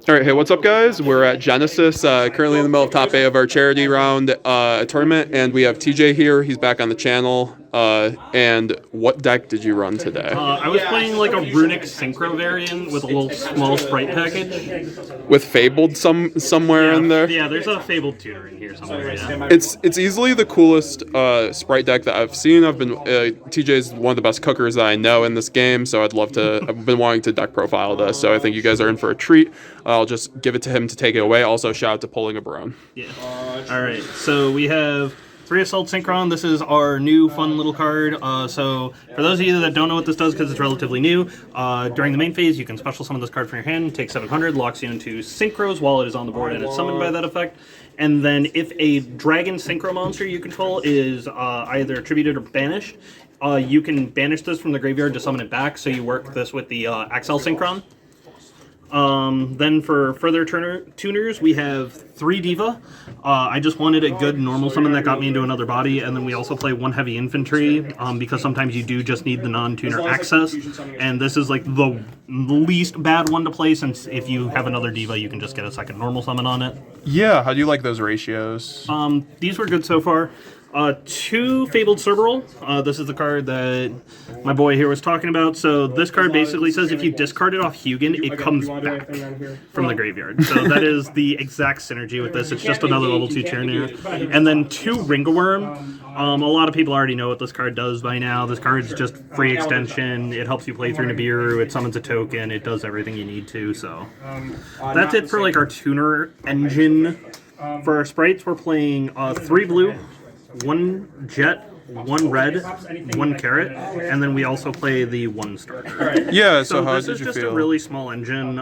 All right, hey, what's up, guys? We're at Genesis, currently in the middle of top 8 of our charity round tournament, and we have TJ here. He's back on the channel. And what deck did you run today? I was playing like a Runick Synchro variant with a little small Spright package. With FABLED somewhere in there? Yeah, there's a FABLED tutor in here somewhere. Yeah. It's easily the coolest Spright deck that I've seen. TJ is one of the best cookers that I know in this game, so I've been wanting to deck profile this, so I think you guys are in for a treat. I'll just give it to him to take it away. Also, shout out to Pulling a Brown. Yeah. All right. So we have 3 Assault Synchron. This is our new fun little card. So for those of you that don't know what this does because it's relatively new, during the main phase you can special summon this card from your hand, take 700, locks you into Synchros while it is on the board and it's summoned by that effect. And then if a Dragon Synchro monster you control is either attributed or banished, you can banish this from the graveyard to summon it back. So you work this with the Axel Synchron. Then for further tuners, we have 3 Diva. I just wanted a good normal summon that got me into another body, and then we also play 1 Heavy Infantry, because sometimes you do just need the non-tuner access, and this is like the least bad one to play, since if you have another Diva, you can just get a second normal summon on it. Yeah, how do you like those ratios? These were good so far. 2 Fabled Cerberus. This is the card that my boy here was talking about. So this card basically says if you discard it off Hugin, it comes back from the graveyard. So that is the exact synergy with this. It's just another level 2 Tyranny. And then 2 Ringaworm. A lot of people already know what this card does by now. This card is just free extension. It helps you play through Nibiru. It summons a token. It does everything you need to. So that's it for like our tuner engine. For our sprites, we're playing 3 blue, 1 jet, 1 red, 1 carrot, and then we also play the 1 starter. Yeah, so how this did is you just feel? a really small engine.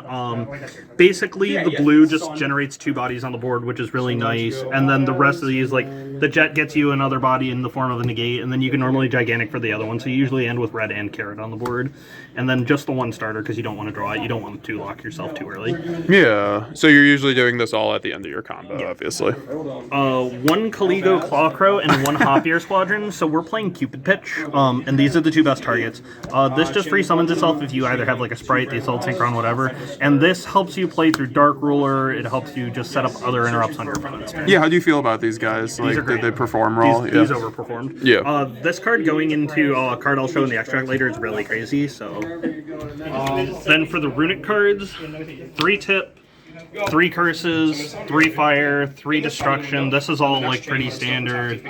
Basically, the blue just generates 2 bodies on the board, which is really nice, and then the rest of these, like, the jet gets you another body in the form of a negate, and then you can normally gigantic for the other one, so you usually end with red and carrot on the board, and then just the 1 starter, because you don't want to draw it, you don't want to lock yourself too early. Yeah, so you're usually doing this all at the end of your combo, obviously. 1 Caligo Clawcrow and 1 Hopier Squadron, so we're playing Cupid Pitch, and these are the 2 best targets. This just free summons itself if you either have like a Spright, the Assault Synchron, whatever, and this helps you play through Dark Ruler. It helps you just set up other interrupts on your opponent's turn. Yeah, how do you feel about these guys? These are great. Did they perform well? These overperformed. Yeah. This card going into a card I'll show in the extract later is really crazy, so. Then for the Runick cards, 3 tip, 3 curses, 3 fire, 3 destruction. This is all like pretty standard.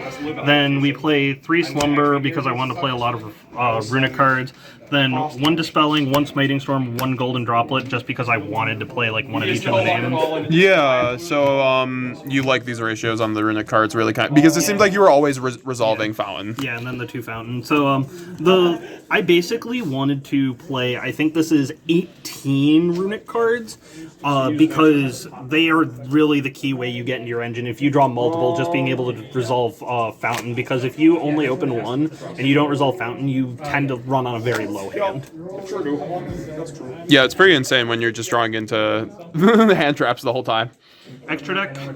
Then we play 3 slumber because I wanted to play a lot of Runick cards. Then 1 dispelling, 1 smiting storm, 1 golden droplet, just because I wanted to play like 1 of each of the names. Yeah, so you like these ratios on the Runick cards really because it seemed like you were always resolving fountain. Yeah, and then the 2 fountain. So I basically wanted to play, I think this is 18 Runick cards, because they are really the key way you get into your engine. If you draw multiple, just being able to resolve fountain, because if you only open 1 and you don't resolve fountain, you tend to run on a very low hand. Yeah, it's pretty insane when you're just drawing into the hand traps the whole time. Extra deck, 3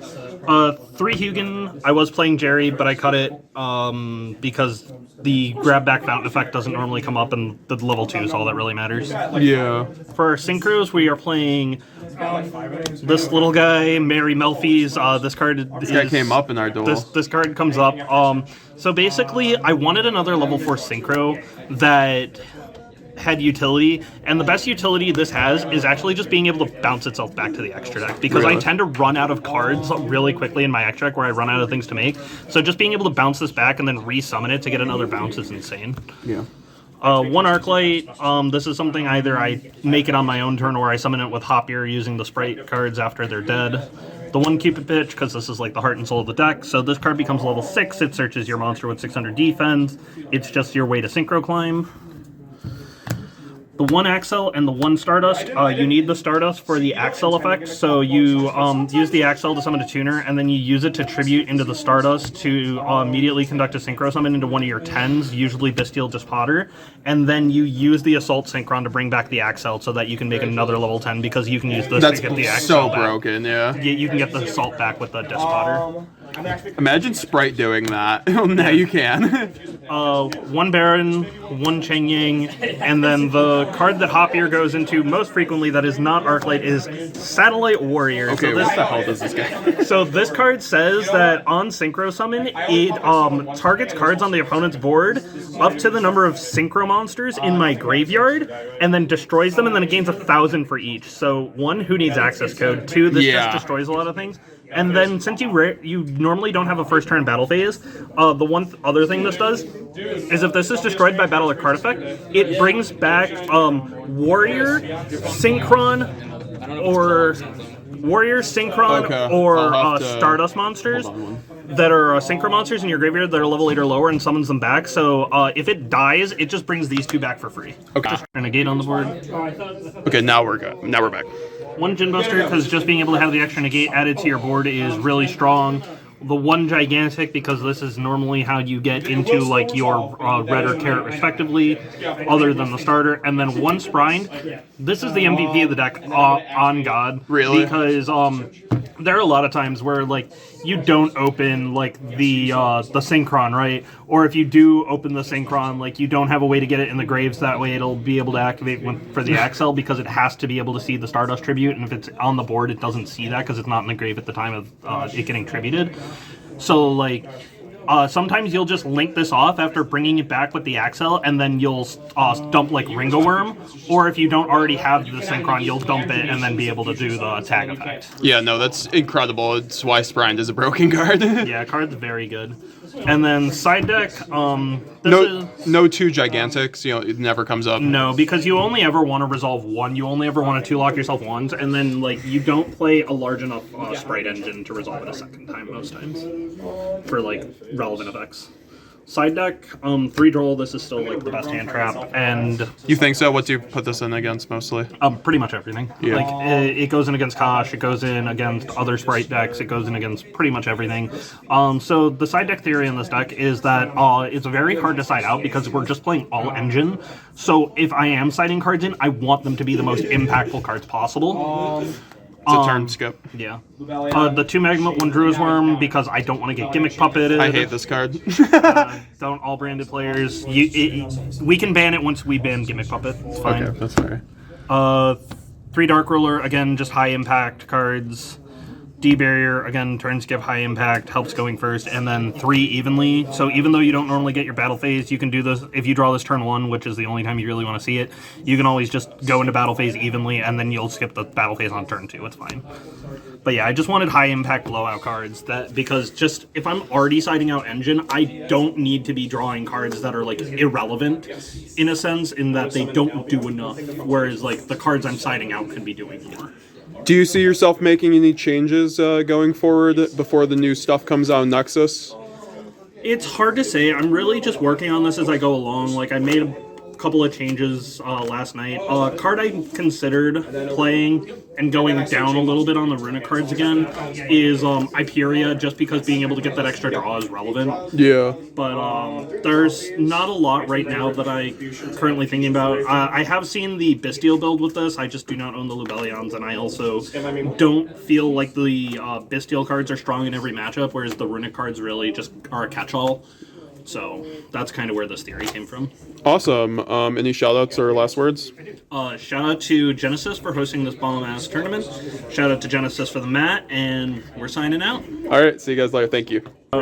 Hugin. I was playing Jerry, but I cut it because the grab back fountain effect doesn't normally come up, and the level 2 is all that really matters. Yeah. For our synchros, we are playing this little guy, Mary Melfi's. This guy came up in our duel. This card comes up. So basically, I wanted another level 4 synchro that had utility, and the best utility this has is actually just being able to bounce itself back to the extra deck, because I tend to run out of cards really quickly in my extra deck where I run out of things to make, so just being able to bounce this back and then resummon it to get another bounce is insane. Yeah. 1 Arclight, this is something either I make it on my own turn or I summon it with Hopier using the Spright cards after they're dead. The 1 Cupid Pitch, because this is like the heart and soul of the deck, so this card becomes level 6, it searches your monster with 600 defense, it's just your way to synchro climb. The 1 Axel and the 1 Stardust, you need the Stardust for the Axel effect, so you use the Axel to summon a tuner, and then you use it to tribute into the Stardust to immediately conduct a Synchro Summon into one of your 10s, usually Bestial Despotter, and then you use the Assault Synchron to bring back the Axel so that you can make another level 10, because you can use this to get the Axel back. Broken, yeah. You can get the Assault back with the Despotter. Imagine Spright doing that. Now you can. 1 Baron, 1 Cheng Ying, and then the card that Hopier goes into most frequently that is not Arclight is Satellite Warrior. Okay, so what the hell does this guy? So this card says that on Synchro Summon, it targets cards on the opponent's board up to the number of Synchro monsters in my graveyard, and then destroys them, and then it gains 1,000 for each. So 1, who needs access code? 2, this just destroys a lot of things. And then since you normally don't have a first turn battle phase, the one other thing this does is if this is destroyed by battle or card effect, it brings back Warrior, Synchron, or Stardust monsters that are Synchro monsters in your graveyard that are level 8 or lower and summons them back. So if it dies, it just brings these 2 back for free. Okay. Just negate on the board. Okay, now we're good. Now we're back. 1 Gin Buster, because just being able to have the extra negate added to your board is really strong. The 1 Gigantic, because this is normally how you get into like your red or carrot respectively, other than the starter. And then 1 Spright. This is the MVP of the deck, on God. Really? Because there are a lot of times where like you don't open like the Synchron, right? Or if you do open the Synchron, like you don't have a way to get it in the graves. That way it'll be able to activate for the Axel because it has to be able to see the Stardust Tribute, and if it's on the board, it doesn't see that because it's not in the grave at the time of it getting tributed. So like. Sometimes you'll just link this off after bringing it back with the Axel, and then you'll dump like Ringo Worm, or if you don't already have the Synchron, you'll dump it and then be able to do the tag effect. Yeah, no, that's incredible. It's why Spright is a broken card. Yeah, card's very good. And then side deck, no 2 Gigantics, it never comes up. No, because you only ever want to resolve 1. You only ever want to 2-lock yourself once, and then like you don't play a large enough Spright engine to resolve it a second time most times for like relevant effects. Side deck, 3 Droll, this is still like the best hand trap, and... You think so? What do you put this in against mostly? Pretty much everything. Yeah. Like, it goes in against Kosh, it goes in against other Spright decks, it goes in against pretty much everything. So the side deck theory in this deck is that it's very hard to side out because we're just playing all engine. So if I am siding cards in, I want them to be the most impactful cards possible. It's a turn skip. Yeah. The 2 Magma, 1 Druid's Worm, because I don't want to get Gimmick Puppeted. I hate this card. Don't all branded players. We can ban it once we ban Gimmick Puppet. It's fine. Okay, that's fair. 3 Dark Ruler, again, just high impact cards. D-Barrier, again, turn skip, high impact, helps going first, and then 3 Evenly. So even though you don't normally get your battle phase, you can do this, if you draw this turn 1, which is the only time you really want to see it, you can always just go into battle phase evenly, and then you'll skip the battle phase on turn 2, it's fine. But yeah, I just wanted high impact blowout cards, because just, if I'm already siding out engine, I don't need to be drawing cards that are like irrelevant, in a sense, in that they don't do enough, whereas like the cards I'm siding out can be doing more. Do you see yourself making any changes going forward before the new stuff comes out in Nexus? It's hard to say. I'm really just working on this as I go along. Like, I made a couple of changes last night. Card I considered playing and going down a little bit on the Runick cards again is Iperia, just because being able to get that extra draw is relevant. Yeah. But there's not a lot right now that I'm currently thinking about. I have seen the Bestial build with this. I just do not own the Lubellions, and I also don't feel like the Bestial cards are strong in every matchup, whereas the Runick cards really just are a catch-all. So that's kind of where this theory came from. Awesome. Any shout-outs or last words? Shout out to Genesis for hosting this bomb-ass tournament. Shout out to Genesis for the mat, and we're signing out. All right. See you guys later. Thank you.